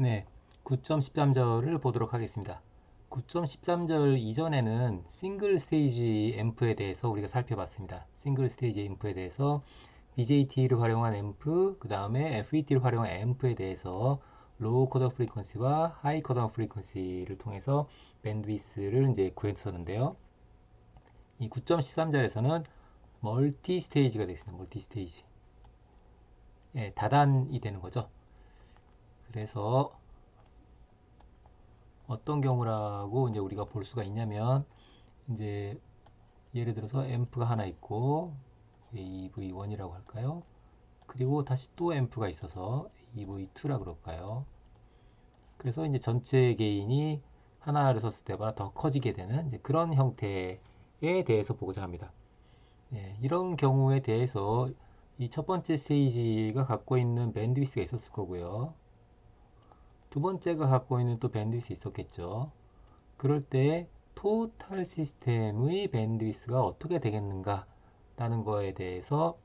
네, 9.13절을 보도록 하겠습니다. 9.13절 이전에는 싱글 스테이지 앰프에 대해서 우리가 살펴봤습니다. 싱글 스테이지 앰프에 대해서 BJT를 활용한 앰프, 그 다음에 FET를 활용한 앰프에 대해서 로우 커터 프리퀀시와 하이 커터 프리퀀시를 통해서 밴드위스를 이제 구했었는데요. 이 9.13절에서는 멀티 스테이지가 되겠습니다. 멀티 스테이지. 예, 다단이 되는 거죠. 그래서 어떤 경우라고 이제 우리가 볼 수가 있냐면, 이제 예를 들어서 앰프가 하나 있고 AV1이라고 할까요? 그리고 다시 또 앰프가 있어서 AV2라 그럴까요? 그래서 이제 전체 게인이 하나를 썼을 때보다 더 커지게 되는 이제 그런 형태에 대해서 보고자 합니다. 예, 이런 경우에 대해서 이 첫 번째 스테이지가 갖고 있는 밴드위스가 있었을 거고요. 두 번째가 갖고 있는 또 밴드위스 있었겠죠. 그럴 때 토탈 시스템의 밴드위스가 어떻게 되겠는가 라는 거에 대해서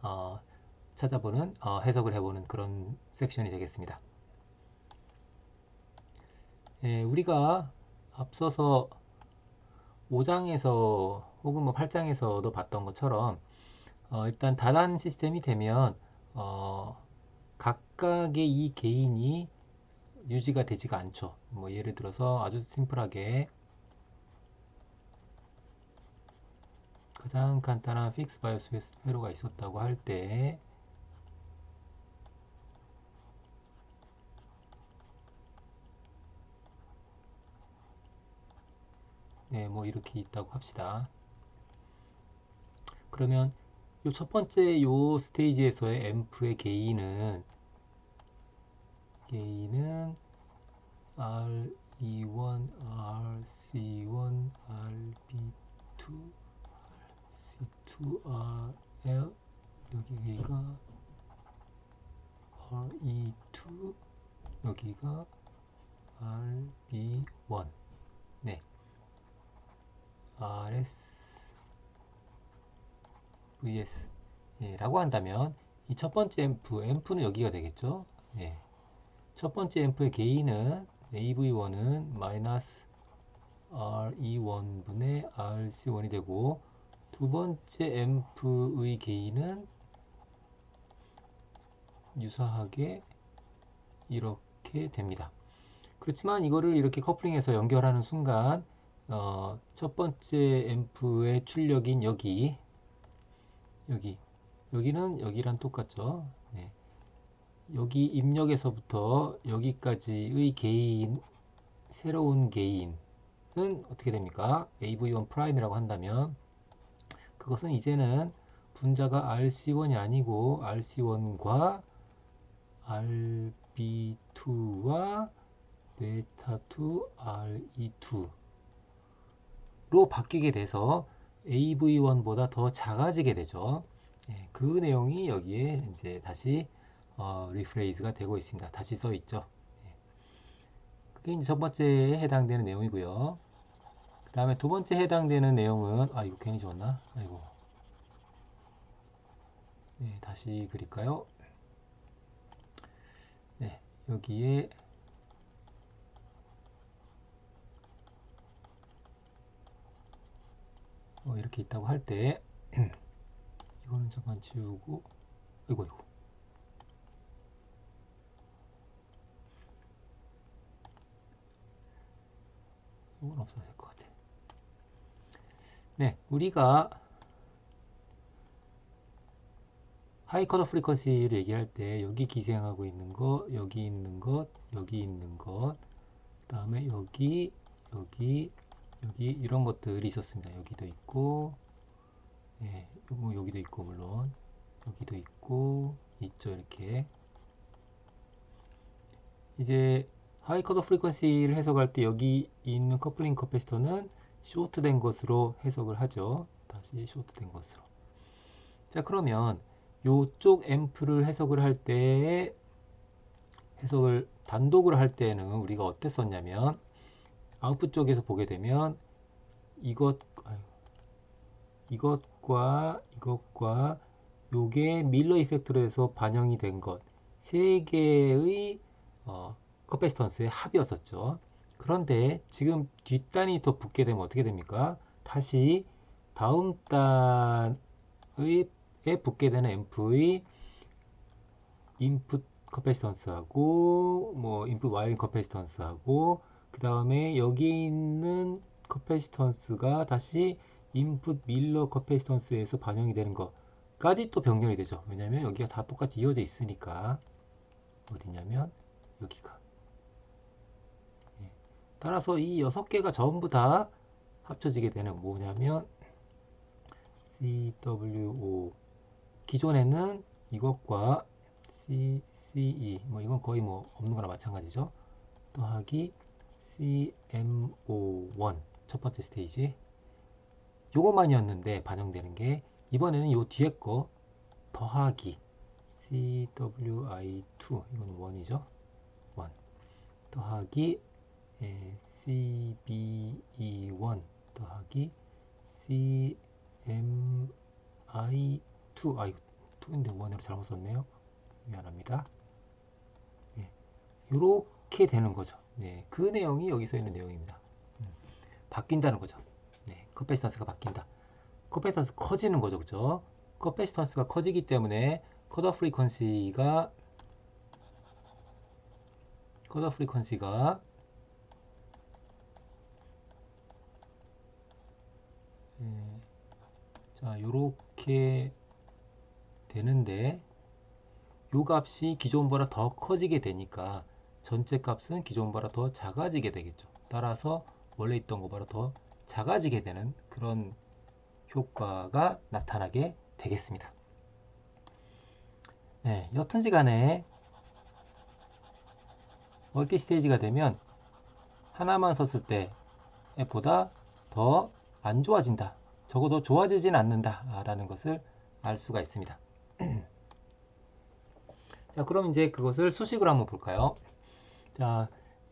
어, 찾아보는 해석을 해보는 그런 섹션이 되겠습니다. 예, 우리가 앞서서 5장에서 혹은 뭐 8장에서도 봤던 것처럼 일단 다단 시스템이 되면 각각의 이 개인이 유지가 되지가 않죠. 뭐 예를 들어서 아주 심플하게 가장 간단한 픽스 바이오스 회로가 있었다고 할 때, 네, 뭐 이렇게 있다고 합시다. 그러면 요 첫 번째 요 스테이지에서의 앰프의 게인은 RE1, RC1, RB2, C2RL, 여기가 RE2, 여기가 RB1, 네, RS, VS, 예, 라고 한다면 이 첫 번째 앰프는 여기가 되겠죠. 예, 첫 번째 앰프의 게인은 AV1은 마이너스 RE1분의 RC1이 되고, 두 번째 앰프의 게인은 유사하게 이렇게 됩니다. 그렇지만 이거를 이렇게 커플링해서 연결하는 순간 첫 번째 앰프의 출력인 여기 여기는 여기랑 똑같죠. 네. 여기 입력에서부터 여기까지의 게인, 새로운 게인은 어떻게 됩니까? AV1 프라임이라고 한다면 그것은 이제는 분자가 RC1이 아니고 RC1과 RB2와 베타2 RE2로 바뀌게 돼서 AV1보다 더 작아지게 되죠. 예, 그 내용이 여기에 이제 다시 리프레이즈가 되고 있습니다. 다시 써 있죠. 예, 그게 이제 첫 번째에 해당되는 내용이고요. 그 다음에 두 번째 해당되는 내용은, 아, 이거 괜히 지웠나? 아이고. 네, 다시 그릴까요? 네, 여기에 이렇게 있다고 할 때, 이거는 잠깐 지우고, 이거. 이건 없어야 될 것 같아. 네, 우리가 하이 컷오프 프리퀀시를 얘기할 때 여기 기생하고 있는 거, 여기 있는 것, 여기 있는 것, 그 다음에 여기 이런 것들이 있었습니다. 여기도 있고, 예, 여기도 있고 물론 여기도 있고 있죠. 이렇게 이제 하이 컷오프 프리퀀시를 해석할 때 여기 있는 커플링 커패시터는 쇼트된 것으로 해석을 하죠. 다시 쇼트된 것으로. 자, 그러면 요쪽 앰프를 해석을 할 때, 해석을 단독으로 할 때는 우리가 어땠었냐면 아웃풋 쪽에서 보게 되면 이것과 요게 밀러 이펙트로 해서 반영이 된 것, 세 개의 커패시턴스의 합이었었죠. 그런데 지금 뒷단이 더 붙게 되면 어떻게 됩니까? 다시 다음 단에 붙게 되는 앰프의 인풋 커패시턴스하고 뭐 인풋 와이어링 커패시턴스하고 그 다음에 여기 있는 커패시턴스가 다시 인풋 밀러 커패시턴스에서 반영이 되는 것까지 또 병렬이 되죠. 왜냐면 여기가 다 똑같이 이어져 있으니까. 어디냐면 여기가. 예. 따라서 이 6개가 전부 다 합쳐지게 되는 뭐냐면 CWO. 기존에는 이것과 CE 뭐 이건 거의 뭐 없는 거나 마찬가지죠. 더하기 CMO1 첫 번째 스테이지 요것만이었는데 반영되는 게 이번에는 요 뒤에 거 더하기 CWI2 이건 1이죠. 1 더하기 CBE1 더하기 CMI2 아 이거 2인데 1으로 잘못 썼네요. 미안합니다. 네, 이렇게 되는 거죠. 네, 그 내용이 여기서 있는 내용입니다. 바뀐다는 거죠. 네, 커패시턴스가 바뀐다. 커패시턴스 커지는 거죠, 그죠? 커패시턴스가 커지기 때문에 컷오프 프리퀀시가 자, 요렇게 되는데 요 값이 기존보다 더 커지게 되니까 전체 값은 기존보다 더 작아지게 되겠죠. 따라서 원래 있던 것보다 더 작아지게 되는 그런 효과가 나타나게 되겠습니다. 네, 여튼지 간에 멀티 스테이지가 되면 하나만 썼을 때보다 더 안 좋아진다. 적어도 좋아지진 않는다. 라는 것을 알 수가 있습니다. 자, 그럼 이제 그것을 수식으로 한번 볼까요? 자,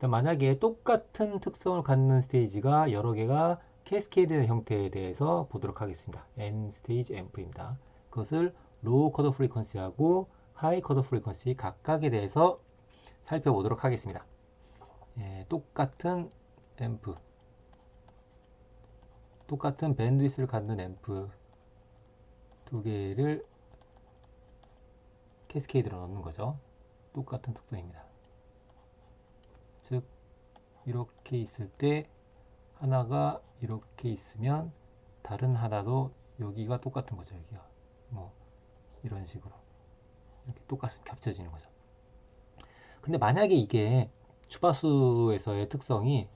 만약에 똑같은 특성을 갖는 스테이지가 여러 개가 캐스케이드 형태에 대해서 보도록 하겠습니다. N 스테이지 앰프입니다. 그것을 로우 컷오프 프리퀀시하고 하이 컷오프 프리퀀시 각각에 대해서 살펴보도록 하겠습니다. 똑같은 앰프, 똑같은 밴드위스를 갖는 앰프 두 개를 캐스케이드로 넣는 거죠. 똑같은 특성입니다. 즉 이렇게 있을 때 하나가 이렇게 있으면 다른 하나도 여기가 똑같은 거죠. 여기가 뭐 이런 식으로 이렇게 똑같이 겹쳐지는 거죠. 근데 만약에 이게 주파수의 특성이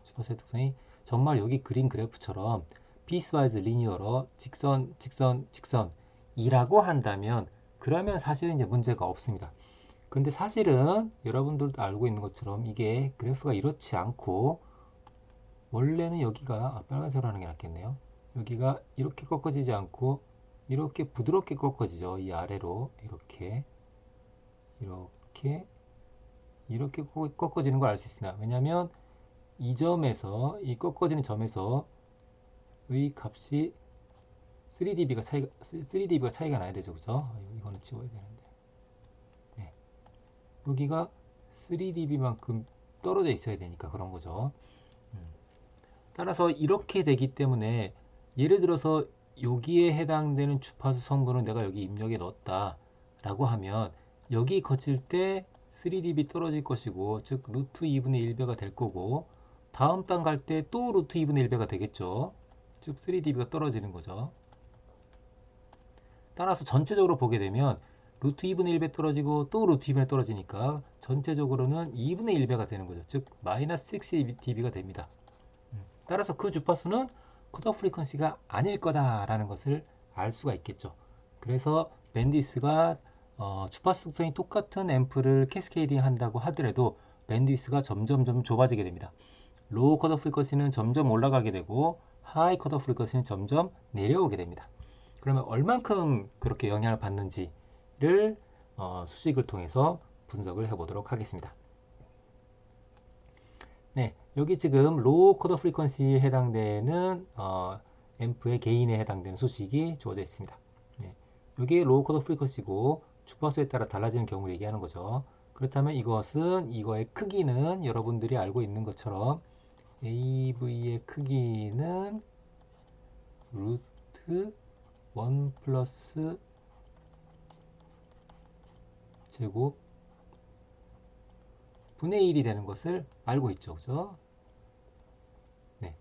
정말 여기 그린 그래프처럼 피스와이즈 리니어로 직선이라고 한다면 그러면 사실은 이제 문제가 없습니다. 근데 사실은 여러분들도 알고 있는 것처럼 이게 그래프가 이렇지 않고 원래는 여기가 빨간색으로 하는 게 낫겠네요. 여기가 이렇게 꺾어지지 않고 이렇게 부드럽게 꺾어지죠. 이 아래로 이렇게 꺾어지는 걸 알 수 있습니다. 왜냐하면 이 점에서 이 꺾어지는 점에서의 값이 3dB가 차이가 나야 되죠. 그죠? 이거는 지워야 되는데. 네. 여기가 3dB만큼 떨어져 있어야 되니까 그런 거죠. 따라서 이렇게 되기 때문에 예를 들어서 여기에 해당되는 주파수 성분을 내가 여기 입력에 넣었다 라고 하면 여기 거칠 때 3dB 떨어질 것이고 즉 루트 2분의 1배가 될 거고 다음 단 갈 때 또 루트 2분의 1배가 되겠죠. 즉 3dB가 떨어지는 거죠. 따라서 전체적으로 보게 되면 루트 2분의 1배 떨어지고 또 루트 2분의 1 떨어지니까 전체적으로는 2분의 1배가 되는 거죠. 즉 마이너스 6dB가 됩니다. 따라서 그 주파수는 컷오프 프리퀀시가 아닐 거다라는 것을 알 수가 있겠죠. 그래서 밴드위스가 주파수 특성이 똑같은 앰프를 캐스케이딩 한다고 하더라도 밴드위스가 점점 좁아지게 됩니다. 로우 컷오프 프리퀀시는 점점 올라가게 되고 하이 컷오프 프리퀀시는 점점 내려오게 됩니다. 그러면 얼만큼 그렇게 영향을 받는지를 수식을 통해서 분석을 해보도록 하겠습니다. 네, 여기 지금 로우 컷오프 프리퀀시에 해당되는 앰프의 게인에 해당되는 수식이 주어져 있습니다. 네, 여기 로우 컷오프 프리퀀시고 주파수에 따라 달라지는 경우를 얘기하는 거죠. 그렇다면 이거의 크기는 여러분들이 알고 있는 것처럼 AV의 크기는 루트 1 플러스 제곱 분의 1이 되는 것을 알고 있죠. 그죠? 네.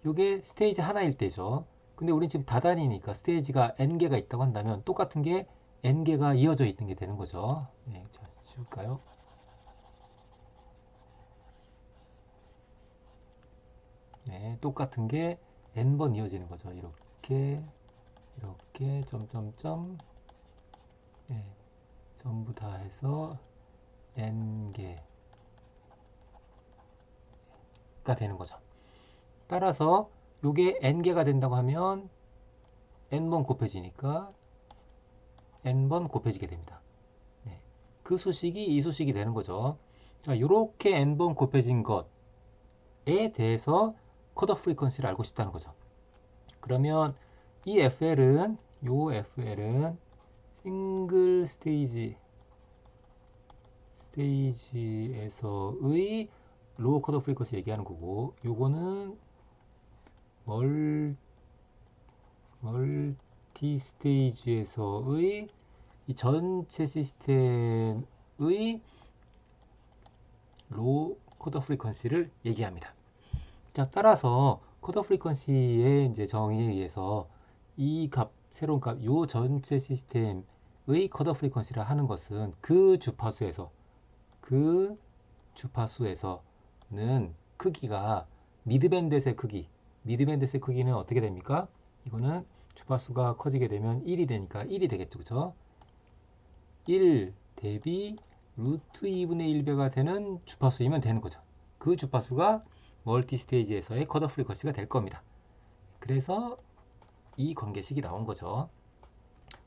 요게 스테이지 하나일 때죠. 근데 우린 지금 다단이니까 스테이지가 n개가 있다고 한다면 똑같은 게 n개가 이어져 있는 게 되는 거죠. 네, 자, 지울까요? 네, 똑같은 게 n번 이어지는 거죠. 이렇게 점점점 네, 전부 다 해서 n개가 되는 거죠. 따라서 요게 n개가 된다고 하면 n번 곱해지니까 n번 곱해지게 됩니다. 네, 그 수식이 이 수식이 되는 거죠. 자, 요렇게 n번 곱해진 것에 대해서 컷오프 프리퀀시를 알고 싶다는 거죠. 그러면 이 FL은 싱글 스테이지에서의 로우 컷오프 프리퀀시 얘기하는 거고, 요거는 멀티 스테이지에서의 이 전체 시스템의 로우 컷오프 프리퀀시를 얘기합니다. 자, 따라서 컷오프 프리퀀시의 이제 정의에 의해서 이 값, 새로운 값, 요 전체 시스템의 컷오프 프리퀀시를 하는 것은 그 주파수에서는 크기가 미드밴드의 크기는 어떻게 됩니까? 이거는 주파수가 커지게 되면 1이 되니까 1이 되겠죠. 그죠? 1 대비 루트 2분의 1배가 되는 주파수이면 되는 거죠. 그 주파수가 멀티 스테이지에서의 컷오프 프리퀀시가 될 겁니다. 그래서 이 관계식이 나온 거죠.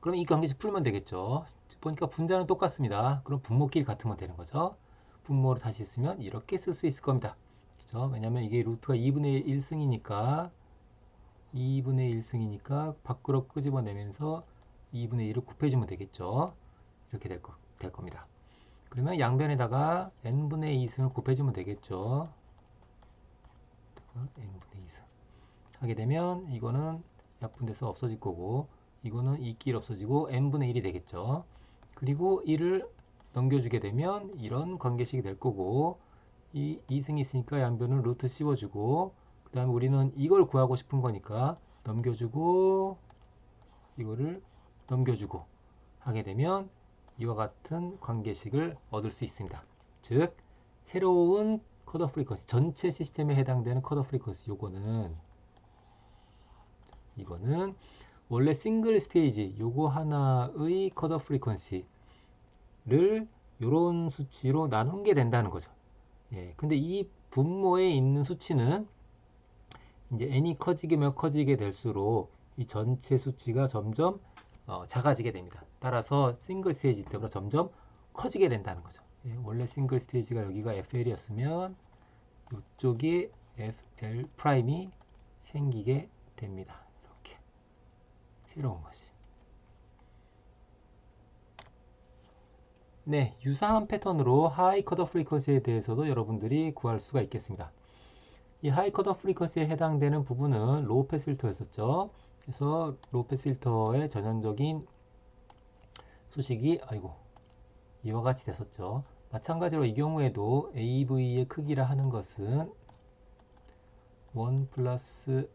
그럼 이 관계식 풀면 되겠죠. 보니까 분자는 똑같습니다. 그럼 분모끼리 같으면 되는 거죠. 분모를 다시 쓰면 이렇게 쓸 수 있을 겁니다. 그죠? 왜냐면 이게 루트가 2분의 1승이니까 밖으로 끄집어내면서 2분의 1을 곱해주면 되겠죠. 이렇게 될 겁니다. 그러면 양변에다가 n분의 2승을 곱해주면 되겠죠. n분의 2승 하게 되면 이거는 약분돼서 없어질 거고, 이거는 이끼리 없어지고 n분의 1이 되겠죠. 그리고 1을 넘겨주게 되면 이런 관계식이 될 거고, 이 2승이 있으니까 양변을 루트 씌워주고, 그 다음에 우리는 이걸 구하고 싶은 거니까 넘겨주고 이거를 넘겨주고 하게 되면 이와 같은 관계식을 얻을 수 있습니다. 즉 새로운 컷오프 프리퀀시, 전체 시스템에 해당되는 컷오프 프리퀀시, 이거는 원래 싱글 스테이지 요거 하나의 컷오프 프리퀀시를 요런 수치로 나눈 게 된다는 거죠. 예, 근데 이 분모에 있는 수치는 이제 n이 커지게 될수록 이 전체 수치가 점점 작아지게 됩니다. 따라서 싱글 스테이지 때보다 점점 커지게 된다는 거죠. 예, 원래 싱글 스테이지가 여기가 FL이었으면 이쪽이 FL 프라임이 생기게 됩니다. 이렇게 새로운 것이. 네, 유사한 패턴으로 하이 컷오프 프리퀀시에 대해서도 여러분들이 구할 수가 있겠습니다. 이 하이 컷오프 프리퀀시에 해당되는 부분은 로우 패스 필터였었죠. 그래서 로우 패스 필터의 전형적인 수식이 이와 같이 됐었죠. 마찬가지로 이 경우에도 AV의 크기라 하는 것은 1 플러스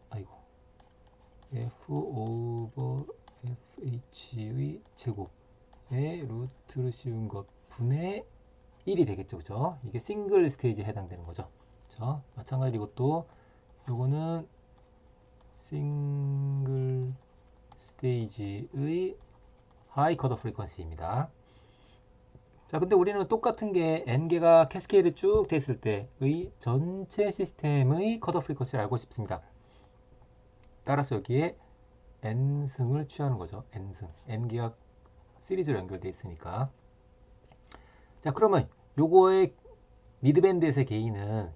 F 오버 FH의 제곱에 루트를 씌운 것 분의 1이 되겠죠. 그죠? 이게 싱글 스테이지에 해당되는 거죠. 그죠? 마찬가지로 이것도 요거는 싱글 스테이지의 하이 컷오프 프리퀀시입니다. 자, 근데 우리는 똑같은 게 n개가 캐스케이드 쭉 됐을 때의 전체 시스템의 컷오프 프리퀀시를 알고 싶습니다. 따라서 여기에 n승을 취하는 거죠. n승. n개가 시리즈로 연결되어 있으니까. 자, 그러면 요거의 미드밴드에서의 게인은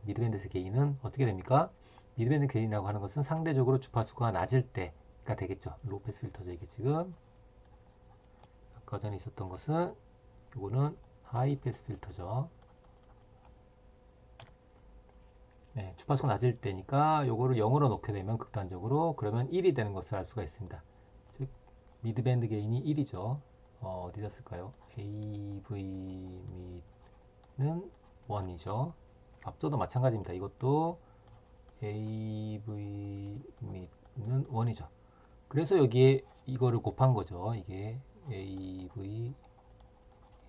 어떻게 됩니까? 미드밴드 게인이라고 하는 것은 상대적으로 주파수가 낮을 때가 되겠죠. 로우 패스 필터죠. 이게 지금 아까 전에 있었던 것은 요거는 하이 패스 필터죠. 네, 주파수가 낮을 때니까 요거를 0으로 놓게 되면 극단적으로 그러면 1이 되는 것을 알 수가 있습니다. 즉 미드밴드 게인이 1이죠. 어디다 쓸까요? AV mid는 1이죠. 앞서도 마찬가지입니다. 이것도 AV mid는 1이죠. 그래서 여기에 이거를 곱한 거죠. 이게 AV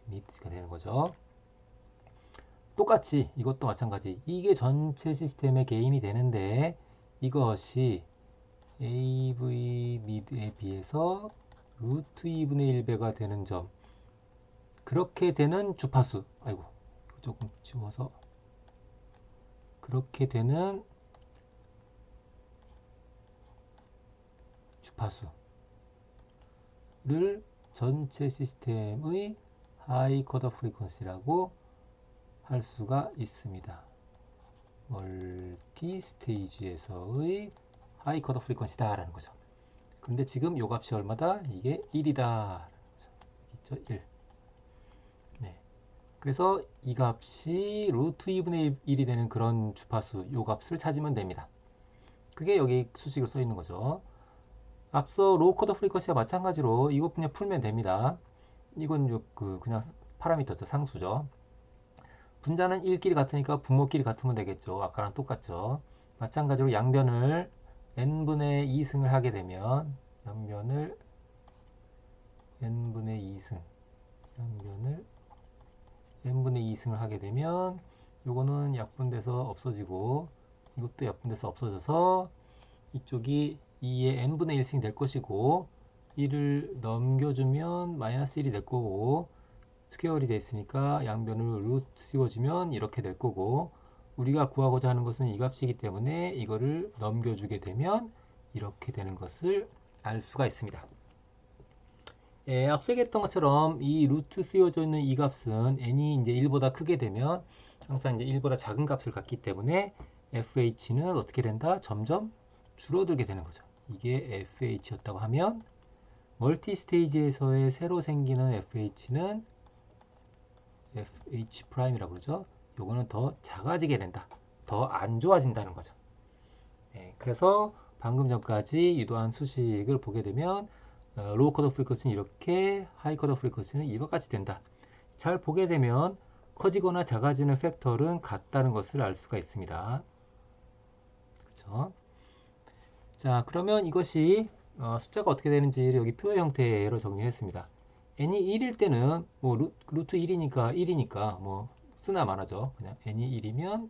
mid가 되는 거죠. 똑같이 이것도 마찬가지. 이게 전체 시스템의 게인이 되는데 이것이 AV mid에 비해서 루트 2분의 1배가 되는 점. 그렇게 되는 주파수. 아이고, 조금 지워서. 그렇게 되는 주파수를 전체 시스템의 하이 컷오프 프리퀀시라고 할 수가 있습니다. 멀티 스테이지에서의 하이 컷오프 프리퀀시다 라는 거죠. 근데 지금 요 값이 얼마다? 이게 1이다. 있죠? 1. 네. 그래서 이 값이 루트 2분의 1이 되는 그런 주파수 요 값을 찾으면 됩니다. 그게 여기 수식을 써 있는 거죠. 앞서 로우 컷오프 프리퀀시와 마찬가지로 이것 그냥 풀면 됩니다. 이건 그냥 파라미터죠. 상수죠. 분자는 1끼리 같으니까 분모끼리 같으면 되겠죠. 아까랑 똑같죠. 마찬가지로 양변을 n분의 2승을 하게 되면 양변을 n분의 2승 양변을 n분의 2승을 하게 되면 요거는 약분돼서 없어지고 이것도 약분돼서 없어져서 이쪽이 2의 n분의 1승이 될 것이고 1을 넘겨주면 마이너스 1이 될 거고 스퀘어리 되어 있으니까 양변을 루트 씌워주면 이렇게 될 거고 우리가 구하고자 하는 것은 이 값이기 때문에 이거를 넘겨주게 되면 이렇게 되는 것을 알 수가 있습니다. 예, 앞서 얘기했던 것처럼 이 루트 씌워져 있는 이 값은 n이 이제 1보다 크게 되면 항상 이제 1보다 작은 값을 갖기 때문에 fh는 어떻게 된다? 점점 줄어들게 되는 거죠. 이게 fh였다고 하면 멀티 스테이지에서의 새로 생기는 fh는 fh'이라고 그러죠. 요거는 더 작아지게 된다. 더 안 좋아진다는 거죠. 네, 그래서 방금 전까지 유도한 수식을 보게 되면 로우 컷오프 프리퀀시는 이렇게, 하이 컷오프 프리퀀시는 이와 같이 된다. 잘 보게 되면 커지거나 작아지는 팩터는 같다는 것을 알 수가 있습니다. 그렇죠? 자, 그러면 이것이 숫자가 어떻게 되는지 여기 표 형태로 정리했습니다. n이 1일 때는 뭐 루트 1이니까 1이니까 뭐 쓰나 마나죠. 그냥 n이 1이면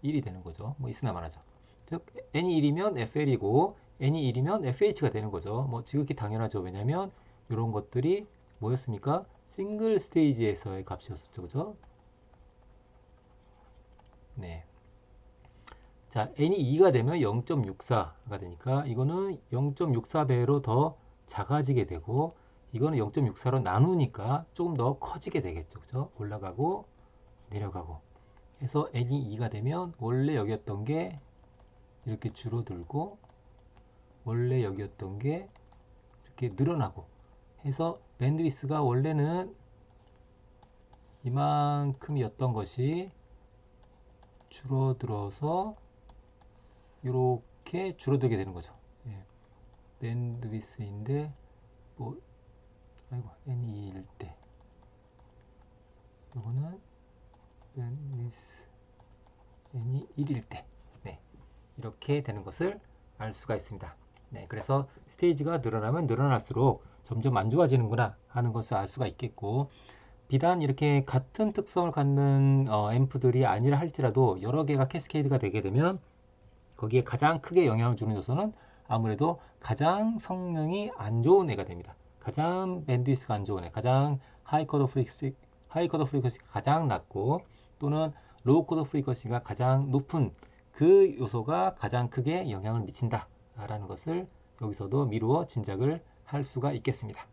1이 되는 거죠. 뭐 있으나 마나죠. 즉 n이 1이면 fl이고 n이 1이면 fh가 되는 거죠. 뭐 지극히 당연하죠. 왜냐면 이런 것들이 뭐였습니까? 싱글 스테이지에서의 값이었었죠. 그죠? 네. 자, n이 2가 되면 0.64가 되니까 이거는 0.64배로 더 작아지게 되고 이거는 0.64로 나누니까 조금 더 커지게 되겠죠. 그죠? 올라가고 내려가고 해서 n이 2가 되면 원래 여기였던 게 이렇게 줄어들고 원래 여기였던 게 이렇게 늘어나고 해서 밴드위스가 원래는 이만큼이었던 것이 줄어들어서 이렇게 줄어들게 되는 거죠. 예. 밴드위스인데 뭐 아이고 n이 2일 때 이거는 밴드위스 n이 1일 때 네. 이렇게 되는 것을 알 수가 있습니다. 네, 그래서 스테이지가 늘어나면 늘어날수록 점점 안 좋아지는구나 하는 것을 알 수가 있겠고 비단 이렇게 같은 특성을 갖는 앰프들이 아니라 할지라도 여러 개가 캐스케이드가 되게 되면 거기에 가장 크게 영향을 주는 요소는 아무래도 가장 성능이 안 좋은 애가 됩니다. 가장 밴드위스가 안 좋은 애, 가장 하이 컷 오프 프리퀀시가 가장 낮고 또는 로우 컷 오프 프리퀀시가 가장 높은 그 요소가 가장 크게 영향을 미친다 라는 것을 여기서도 미루어 짐작을 할 수가 있겠습니다.